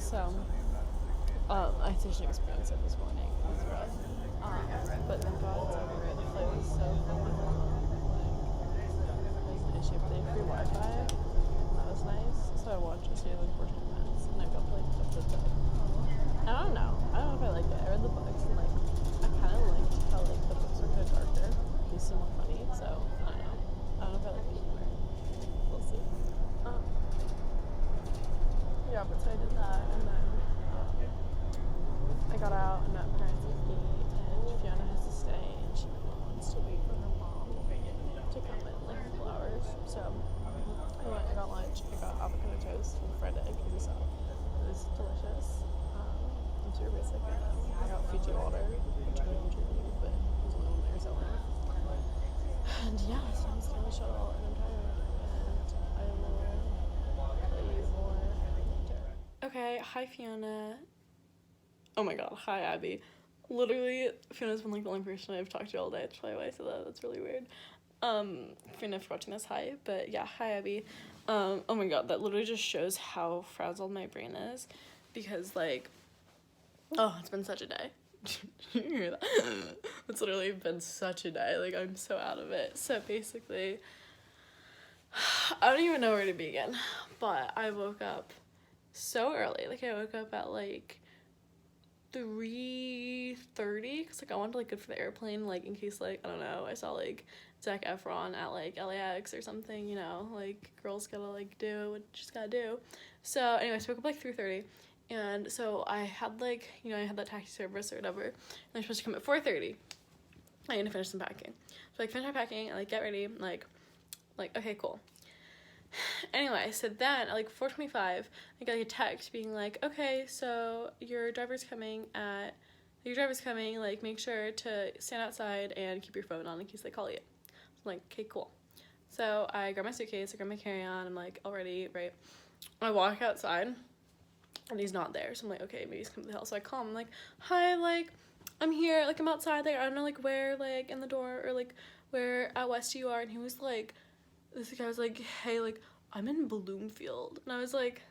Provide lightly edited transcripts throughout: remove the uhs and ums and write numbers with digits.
So, I had such an experience this morning. It was rough. But thank God it's over. The flight was so fucking long. Like, there's an issue, but they have free Wi-Fi. That was nice. So I watched a series like 14 minutes, and I got to like up the bed. I don't know. I don't know if I like it. I read the books, and like, I kind of liked how like the books are kind of darker. They seem more funny, so I don't know. I don't know if I like it either. We'll see. Yeah, but so I did that, and then I got out and met parents at 8, and Fiona has to stay, and she wants to wait for her mom to come in like a couple hours. So I went, I got lunch, I got avocado toast and fried egg because I saw it was delicious. I'm super basic right now. I got Fiji water, which I don't usually do, but there's only one there selling. And yeah, so I'm still on the shuttle, and I'm tired, and I will tell you more later. Okay, hi Fiona. Oh my god, hi Abby. Literally, Fiona's been like the only person I've talked to all day. That's probably why I said that. That's really weird. Fiona, if you're watching this, hi. But yeah, hi Abby. Oh my god, that literally just shows how frazzled my brain is. Because like, oh, it's been such a day. You hear that? It's literally been such a day. Like, I'm so out of it. So basically, I don't even know where to begin. But I woke up so early. Like, I woke up at like 3:30 because like I wanted to like go for the airplane, like in case like I don't know, I saw like Zac Efron at like LAX or something, you know, like girls gotta like do what you just gotta do. So anyway, so I woke up like 3:30, and so I had like, you know, I had that taxi service or whatever, and they're supposed to come at 4:30. I need to finish some packing, so like finish my packing and like get ready, like okay, cool. Anyway, so then at like 4:25, I got like a text being like, okay, so your driver's coming, like make sure to stand outside and keep your phone on in case they call you. So I'm like, okay, cool. So I grab my suitcase, I grab my carry-on, I'm like, all ready, right? I walk outside and he's not there, so I'm like, okay, maybe he's come to the house. So I call him, I'm like, hi, like, I'm here, like, I'm outside, like, I don't know, like, where, like, in the door, or, like, where at West you are, and he was like, this guy was like, hey, like, I'm in Bloomfield. And I was like,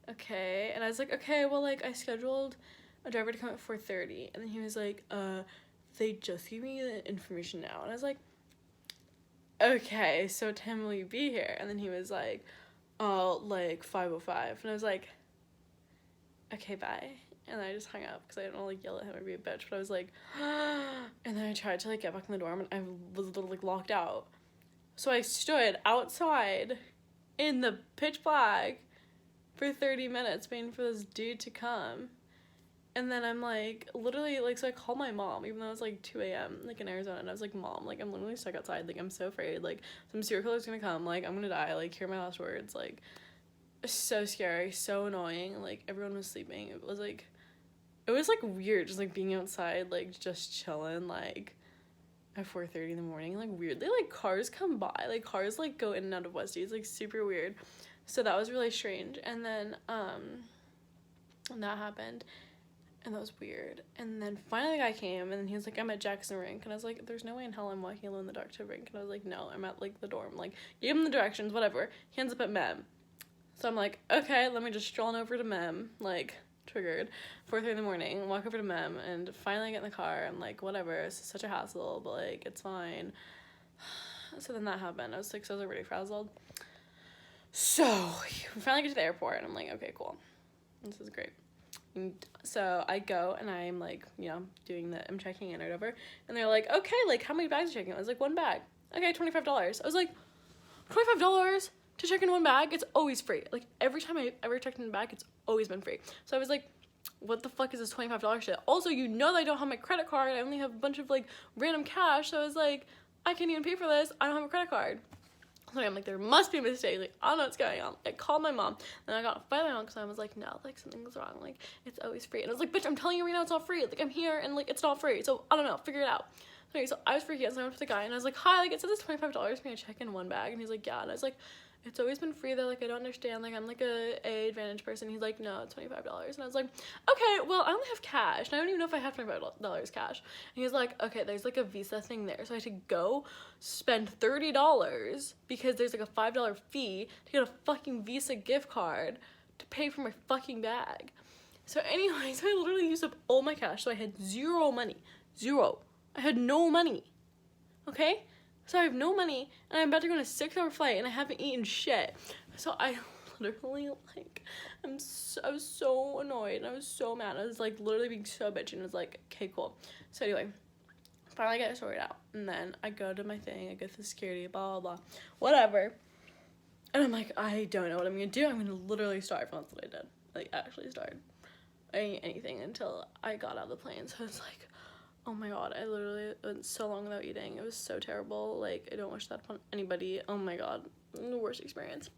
okay. And I was like, okay, well, like, I scheduled a driver to come at 4:30. And then he was like, they just gave me the information now. And I was like, okay, so what time will you be here? And then he was like, oh, like, 5:05. And I was like, okay, bye. And then I just hung up because I didn't want to, like, yell at him or be a bitch. But I was like, and then I tried to, like, get back in the dorm, and I was literally, like, locked out. So I stood outside in the pitch black for 30 minutes waiting for this dude to come. And then I'm like, literally, like, so I called my mom, even though it was like 2 a.m., like in Arizona, and I was like, Mom, like, I'm literally stuck outside, like, I'm so afraid, like, some serial killer's gonna come, like, I'm gonna die, like, hear my last words, like, so scary, so annoying, like, everyone was sleeping. It was like weird, just, like, being outside, like, just chilling, like, at 4:30 in the morning, like, weirdly, like, cars come by, like, cars, like, go in and out of Westie. It's, like, super weird. So that was really strange. And then and that happened, and that was weird. And then finally the guy came, and then he was like, I'm at Jackson Rink. And I was like, there's no way in hell I'm walking alone in the dark to Rink. And I was like, no, I'm at, like, the dorm. Like, gave him the directions, whatever. He ends up at Mem. So I'm like, okay, let me just stroll on over to Mem, like, triggered, 4:30 in the morning, walk over to Mem, and finally get in the car. I'm like, whatever, it's such a hassle, but, like, it's fine. So then that happened. I was already frazzled. So we finally get to the airport, and I'm like, okay, cool, this is great. And so I go, and I'm like, you know, I'm checking in or whatever, and they're like, okay, like, how many bags are you checking? I was like, one bag. Okay, $25. I was like, $25 to check in one bag? It's always free. Like, every time I ever checked in a bag, it's always been free. So I was like, what the fuck is this $25 shit? Also, you know that I don't have my credit card. I only have a bunch of, like, random cash. So I was like, I can't even pay for this. I don't have a credit card. So I'm like, there must be a mistake. Like, I don't know what's going on. I called my mom. Then I got a fight with my mom because I was like, no, like, something's wrong. Like, it's always free. And I was like, bitch, I'm telling you right now, it's not free. Like, I'm here, and, like, it's not free. So, I don't know. Figure it out. Okay, so I was freaking out. So I went to the guy, and I was like, hi, like, it said this $25 for me to check in one bag. And he's like, yeah. And I was like, it's always been free though, like, I don't understand, like, I'm like a advantage person. He's like, no, it's $25. And I was like, okay, well, I only have cash, and I don't even know if I have $25 cash. And he's like, okay, there's like a Visa thing there, so I had to go spend $30 because there's like a $5 fee to get a fucking Visa gift card to pay for my fucking bag. So anyways, I literally used up all my cash, so I had zero money. Zero. I had no money. Okay? So I have no money, and I'm about to go on a 6-hour flight, and I haven't eaten shit. So I literally, like, I was so annoyed, and I was so mad. I was, like, literally being so bitchy, and I was like, okay, cool. So anyway, finally I get it sorted out, and then I go to my thing, I go through security, blah, blah, blah, whatever. And I'm like, I don't know what I'm gonna do. I'm gonna literally starve. That's what I did. Like, actually starve. I didn't eat anything until I got out of the plane. So it's like, oh my god, I literally went so long without eating. It was so terrible. Like, I don't wish that upon anybody. Oh my god, the worst experience.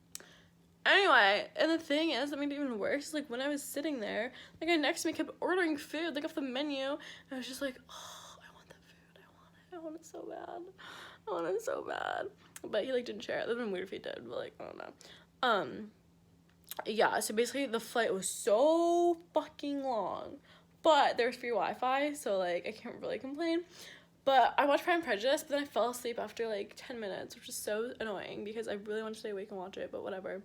Anyway, and the thing is, that made it even worse. Like, when I was sitting there, the guy next to me kept ordering food, like, off the menu. And I was just like, oh, I want that food. I want it so bad. I want it so bad. But he, like, didn't share it. That would have been weird if he did, but, like, I don't know. Yeah, so basically the flight was so fucking long, but there's free Wi-Fi, so, like, I can't really complain. But I watched Pride and Prejudice, but then I fell asleep after, like, 10 minutes, which is so annoying because I really wanted to stay awake and watch it, but whatever.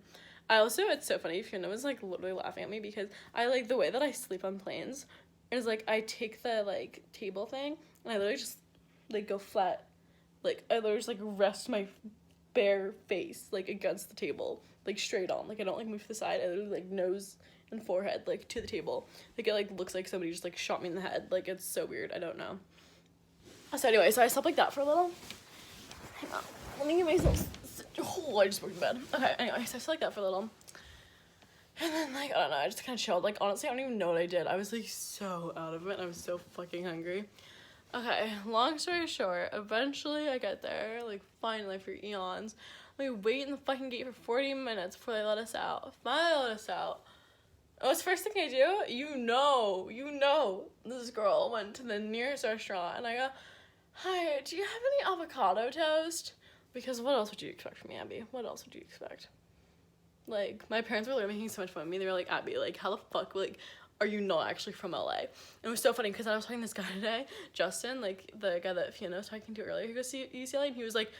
It's so funny, Fiona was, like, literally laughing at me because I, like, the way that I sleep on planes is, like, I take the, like, table thing, and I literally just, like, go flat. Like, I literally just, like, rest my bare face, like, against the table, like, straight on. Like, I don't, like, move to the side. I literally, like, nose and forehead, like, to the table. Like, it, like, looks like somebody just, like, shot me in the head. Like, it's so weird. I don't know. So anyway, so I slept like that for a little. Hang on. Let me get myself... Oh, I just broke the bed. Okay, anyway, so I slept like that for a little. And then, like, I don't know, I just kind of chilled. Like, honestly, I don't even know what I did. I was, like, so out of it. I was so fucking hungry. Okay, long story short, eventually I get there, like, finally, for eons. We wait in the fucking gate for 40 minutes before they let us out. Finally they let us out. What's the first thing I do? You know, this girl went to the nearest restaurant, and I go, hi, do you have any avocado toast? Because what else would you expect from me, Abby? What else would you expect? Like, my parents were literally making so much fun of me. They were like, Abby, like, how the fuck, like, are you not actually from LA? And it was so funny because I was talking to this guy today, Justin, like, the guy that Fiona was talking to earlier, who goes to UCLA, and he was like,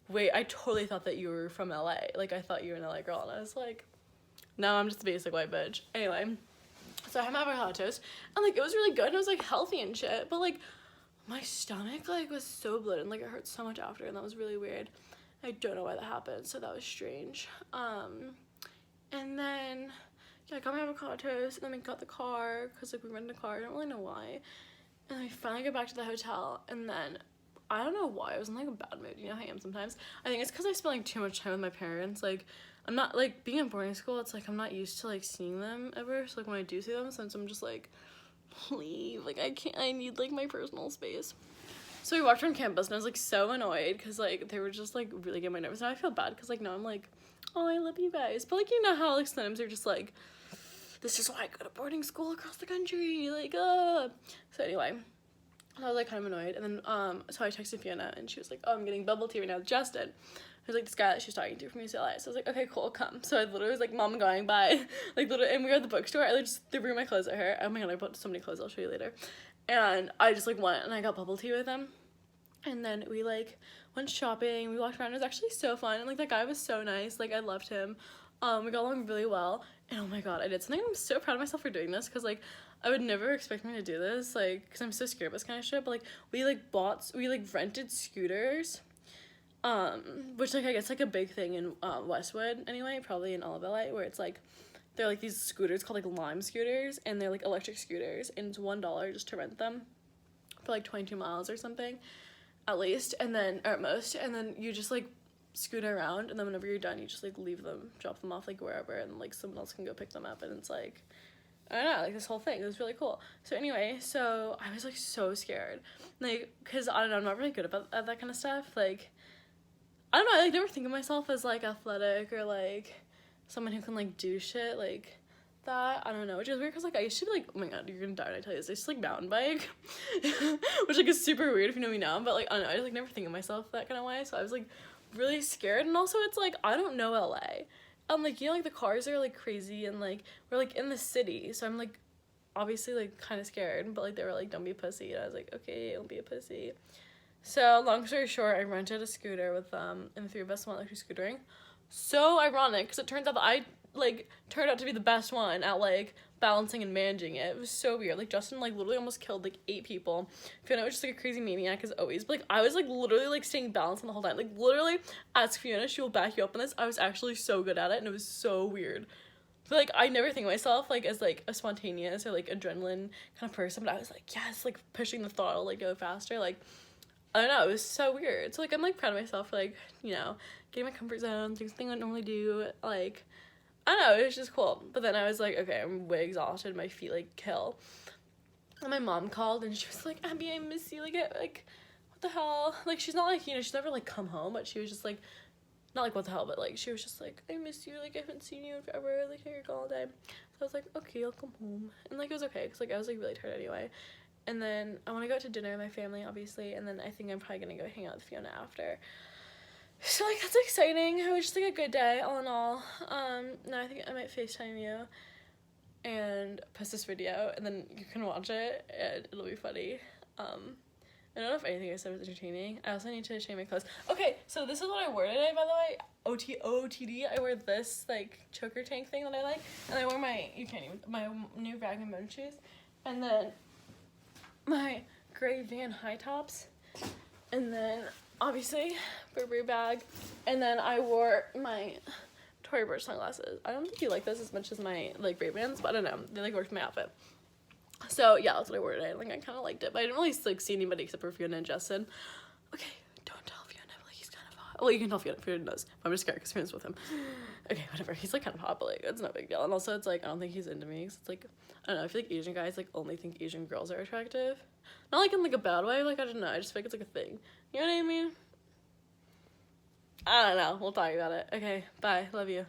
wait, I totally thought that you were from LA. Like, I thought you were an LA girl. And I was like, no, I'm just a basic white bitch. Anyway, so I had my avocado toast, and, like, it was really good, and it was, like, healthy and shit, but, like, my stomach, like, was so bloated, and, like, it hurt so much after, and that was really weird. I don't know why that happened, so that was strange. And then, yeah, I got my avocado toast, and then we got the car, because, like, we rented a car, I don't really know why. And then we finally get back to the hotel, and then, I don't know why, I was in, like, a bad mood, you know how I am sometimes? I think it's because I spent, like, too much time with my parents, like, I'm not, like, being in boarding school, it's, like, I'm not used to, like, seeing them ever, so, like, when I do see them, since I'm just, like, leave, like, I need, like, my personal space. So we walked around campus, and I was, like, so annoyed, because, like, they were just, like, really getting my nerves, and I feel bad, because, like, now I'm, like, oh, I love you guys, but, like, you know how, like, sometimes they're just, like, this is why I go to boarding school across the country, like, So anyway, I was, like, kind of annoyed, and then, so I texted Fiona, and she was like, oh, I'm getting bubble tea right now with Justin, who's, like, this guy that she's talking to from UCLA, so I was like, okay, cool, come. So I literally was like, Mom, I'm going, bye. Like, literally, and we were at the bookstore, I like, just threw my clothes at her. Oh my god, I bought so many clothes, I'll show you later. And I just, like, went, and I got bubble tea with him. And then we, like, went shopping, we walked around, it was actually so fun, and, like, that guy was so nice, like, I loved him. We got along really well, and oh my god, I did something, I'm so proud of myself for doing this, because, like, I would never expect me to do this, like, because I'm so scared of this kind of shit, but, like, we rented scooters, which, like, I guess, like, a big thing in, Westwood, anyway, probably in all of LA, where it's, like, they're, like, these scooters called, like, Lime scooters, and they're, like, electric scooters, and it's $1 just to rent them for, like, 22 miles or something. At least, and then, or at most, and then you just, like, scoot around, and then whenever you're done, you just, like, leave them, drop them off, like, wherever, and, like, someone else can go pick them up, and it's, like, I don't know, like, this whole thing, it was really cool. So anyway, so I was, like, so scared, like, because, I don't know, I'm not really good at that kind of stuff, like, I don't know, I, like, never think of myself as, like, athletic, or, like, someone who can, like, do shit, like, that, I don't know, which is weird, because, like, I used to be, like, oh my god, you're gonna die when I tell you this, I used to, like, mountain bike, which, like, is super weird if you know me now, but, like, I don't know, I just, like, never think of myself that kind of way, so I was, like, really scared, and also, it's, like, I don't know LA, like, you know, like, the cars are, like, crazy, and, like, we're, like, in the city, so I'm, like, obviously, like, kind of scared, but, like, they were, like, don't be a pussy, and I was, like, okay, don't be a pussy. So, long story short, I rented a scooter with, and the three of us went, like, scootering. So ironic, because it turns out that I like, turned out to be the best one at, like, balancing and managing it. It was so weird. Like, Justin, like, literally almost killed, like, 8 people. Fiona was just, like, a crazy maniac as always. But, like, I was, like, literally, like, staying balanced the whole time. Like, literally, ask Fiona, she will back you up on this. I was actually so good at it, and it was so weird. But, like, I never think of myself, like, as, like, a spontaneous or, like, adrenaline kind of person. But I was, like, yes, like, pushing the throttle, like, go faster. Like, I don't know, it was so weird. So, like, I'm, like, proud of myself for, like, you know, getting my comfort zone, doing something I don't normally do, like, I don't know, it was just cool. But then I was like, okay, I'm way exhausted, my feet, like, kill. And my mom called, and she was like, Abby, I miss you, like, what the hell? Like, she's not, like, you know, she's never, like, come home, but she was just, like, not, like, what the hell, but, like, she was just, like, I miss you, like, I haven't seen you in forever, like, you're gone all day. So I was like, okay, I'll come home. And, like, it was okay, because, like, I was, like, really tired anyway. And then I want to go out to dinner with my family, obviously, and then I think I'm probably going to go hang out with Fiona after. So, like, that's exciting. It was just, like, a good day, all in all. Now I think I might FaceTime you and post this video, and then you can watch it, and it'll be funny. I don't know if anything I said was entertaining. I also need to change my clothes. Okay, so this is what I wore today, by the way. OOTD, I wear this, like, choker tank thing that I like, and I wore my new Rag & Bone shoes, and then my gray Van high tops, and then obviously Burberry bag, and then I wore my Tory Burch sunglasses. I don't think you like this as much as my, like, Ray-Bans, but I don't know, they, like, worked my outfit. So yeah, that's what I wore today. Like, I kind of liked it, but I didn't really, like, see anybody except for Fiona and Justin. Okay, don't tell Fiona, but, like, he's kind of hot. Well, you can tell Fiona knows. I'm just scared because Fiona's with him. Okay, whatever. He's, like, kind of hot, but, like, it's no big deal. And also, it's, like, I don't think he's into me, because it's, like, I don't know, I feel like Asian guys, like, only think Asian girls are attractive. Not, like, in, like, a bad way, like, I don't know, I just feel like it's, like, a thing. You know what I mean? I don't know, we'll talk about it. Okay, bye, love you.